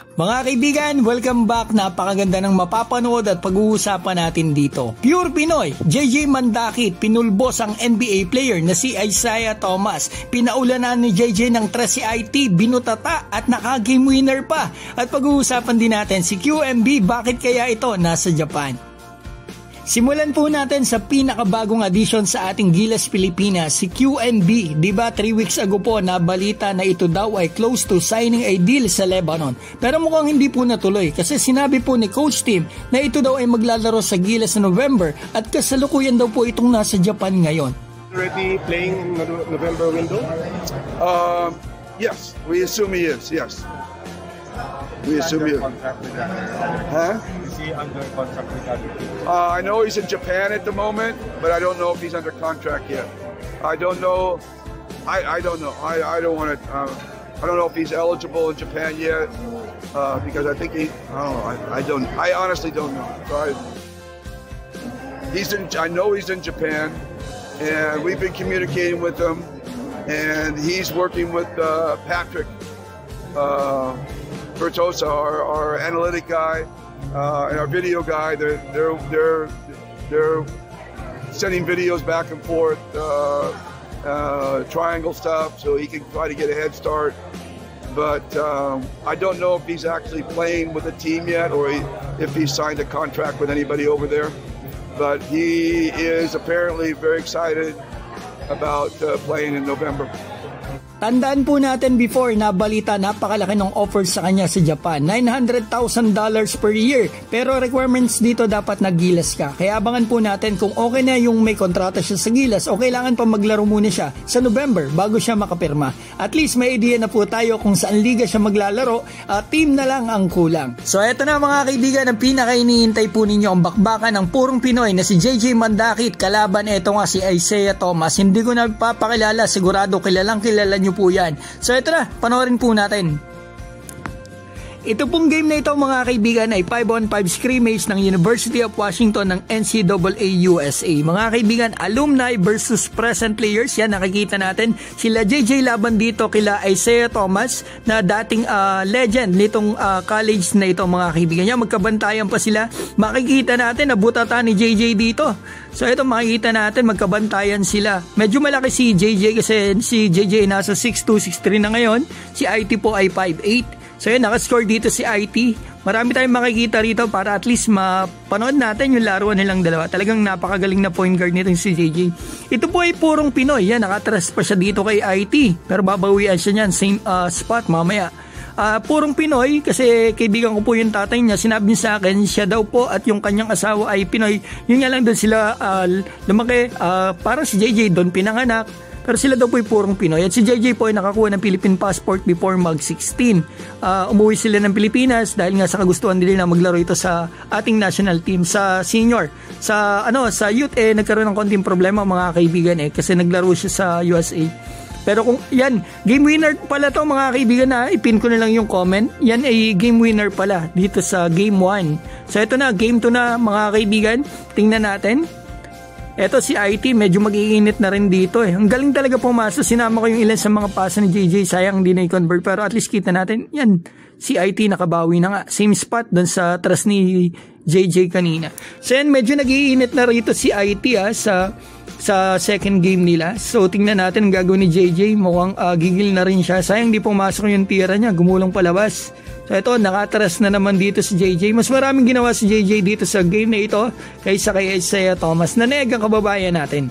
Mga kaibigan, welcome back. Napakaganda ng mapapanood at pag-uusapan natin dito. Pure Pinoy, JJ Mandakit, pinulbos ang NBA player na si Isaiah Thomas. Pinaulanan ni JJ ng 3 si IT, binutata at naka-game winner pa. At pag-uusapan din natin si QMB, bakit kaya ito nasa Japan. Simulan po natin sa pinakabagong addition sa ating Gilas Pilipinas, si QMB. Diba 3 weeks ago po na balita na ito daw ay close to signing a deal sa Lebanon. Pero mukhang hindi po natuloy kasi sinabi po ni Coach Tim na ito daw ay maglalaro sa Gilas sa November at kasalukuyan daw po itong nasa Japan ngayon. Already playing in the November window? Yes, we assume he is, yes. We assume he is. Huh? Is he under contract with other teams? I know he's in Japan at the moment, but I don't know if he's under contract yet. I don't know. I don't know. I don't want to. I don't know if he's eligible in Japan yet because I think he. I don't know. I don't. I honestly don't know. So he's in. I know he's in Japan, and we've been communicating with him, and he's working with Patrick Bertosa, our analytic guy. And our video guy, they're sending videos back and forth, triangle stuff, so he can try to get a head start. But I don't know if he's actually playing with a team yet, or if he's signed a contract with anybody over there. But he is apparently very excited about playing in November. Tandaan po natin before na balita napakalaki ng offer sa kanya sa Japan. $900,000 per year. Pero requirements dito dapat naggilas ka. Kaya abangan po natin kung okay na yung may kontrata siya sa Gilas o kailangan pa maglaro muna siya sa November bago siya makapirma. At least may idea na po tayo kung saan liga siya maglalaro at team na lang ang kulang. So eto na mga kaibigan, ang pinaka-iniintay po ninyo ang bakbakan ng purong Pinoy na si JJ Mandakit. Kalaban eto nga si Isaiah Thomas. Hindi ko na papakilala, sigurado kilalang kilala nyo po yan. So ito na, panoorin po natin. Ito pong game na ito mga kaibigan ay 5-on-5 scrimmage ng University of Washington ng NCAA USA. Mga kaibigan, alumni versus present players. Yan, nakikita natin. Sila JJ laban dito kila Isaiah Thomas na dating legend nitong college na ito mga kaibigan. Yan, magkabantayan pa sila. Makikita natin na butata ni JJ dito. So ito makikita natin magkabantayan sila. Medyo malaki si JJ kasi si JJ nasa 6'2", 6'3" na ngayon. Si IT po ay 5'8". So yun, nakascore dito si IT. Marami tayong makikita rito para at least mapanood natin yung laruan nilang dalawa. Talagang napakagaling na point guard nito si JJ. Ito po ay purong Pinoy. Yan, nakatras pa siya dito kay IT. Pero babawian siya niyan, same spot mamaya. Purong Pinoy kasi kaibigan ko po yung tatay niya. Sinabi niya sa akin, siya daw po at yung kanyang asawa ay Pinoy. Yun nga lang doon sila lumaki. Parang si JJ doon pinanganak. Pero sila daw po ay purong Pinoy. At si JJ po ay nakakuha ng Philippine passport before mag-16. Umuwi sila ng Pilipinas dahil nga sa kagustuhan nila na maglaro ito sa ating national team, sa senior. Sa youth nagkaroon ng konting problema mga kaibigan kasi naglaro siya sa USA. Pero kung yan, game winner pala to mga kaibigan na ipin ko na lang yung comment. Yan ay game winner pala dito sa game 1. So ito na, game 2 na mga kaibigan. Tingnan natin. Eto si IT, medyo mag-iinit na rin dito Ang galing talaga pumasok. Sinama ko yung ilan sa mga pasa ni JJ. Sayang hindi na i-convert. Pero at least kita natin, yan, si IT nakabawi na nga. Same spot doon sa trust ni JJ kanina. So yan, medyo nag-iinit na rito si IT sa second game nila. So tingnan natin ang gagawin ni JJ. Mukhang gigil na rin siya. Sayang di pumasok yung tira niya. Gumulong palabas. So ito, nakatras na naman dito si JJ. Mas maraming ginawa si JJ dito sa game na ito kaysa kay Isaiah Thomas. Naneg ang kababayan natin.